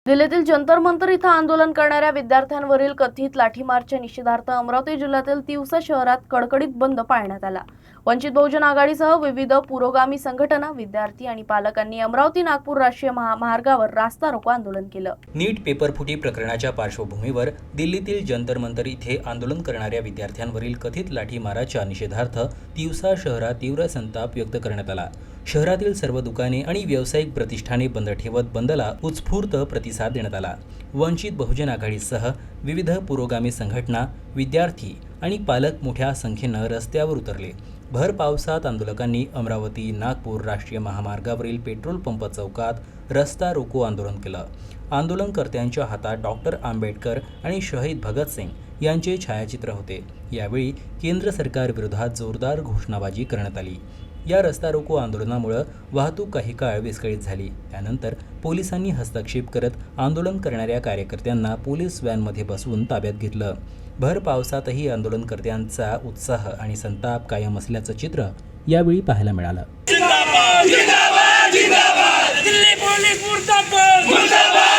दिल्लीतील जंतर मंतर इथं आंदोलन करणाऱ्या विद्यार्थ्यांवरील कथित लाठीमारच्या निषेधार्थ अमरावती जिल्ह्यातील तिवसा शहरात कडकडीत बंद पाळण्यात आला। वंचित बहुजन आघाडीसह विविध पुरोगामी संघटना, विद्यार्थी आणि पालकांनी अमरावती-नागपूर राष्ट्रीय महामार्गावर रास्ता रोको आंदोलन केलं। नीट पेपरफुटी प्रकरणाच्या पार्श्वभूमीवर दिल्लीतील जंतर मंतर इथे आंदोलन करणाऱ्या विद्यार्थ्यांवरील कथित लाठीमाराच्या निषेधार्थ तिवसा शहरात तीव्र संताप व्यक्त करण्यात आला। शहरातील सर्व दुकाने आणि व्यावसायिक प्रतिष्ठाने बंद ठेवत बंदला उत्स्फूर्त प्रतिसाद देण्यात आला। वंचित बहुजन आघाडीसह विविध पुरोगामी संघटना, विद्यार्थी आणि पालक मोठ्या संख्येनं रस्त्यावर उतरले। भर पावसात आंदोलकांनी अमरावती-नागपूर राष्ट्रीय महामार्गावरील पेट्रोल पंप चौकात रस्ता रोको आंदोलन केलं। आंदोलनकर्त्यांच्या हातात डॉक्टर आंबेडकर आणि शहीद भगतसिंग यांचे छायाचित्र होते। यावेळी केंद्र सरकार विरोधात जोरदार घोषणाबाजी करण्यात आली। या रस्ता रोको आंदोलनामुळे वाहतूक काही काळ विस्कळीत झाली। त्यानंतर पोलिसांनी हस्तक्षेप करत आंदोलन करणाऱ्या कार्यकर्त्यांना पोलीस व्हॅनमध्ये बसवून ताब्यात घेतलं। भर पावसातही आंदोलनकर्त्यांचा उत्साह आणि संताप कायम असल्याचं चित्र यावेळी पाहायला मिळालं। जिंदाबाद जिंदाबाद जिंदाबाद दिल्ली पोलीस मुर्दाबाद मुर्दाबाद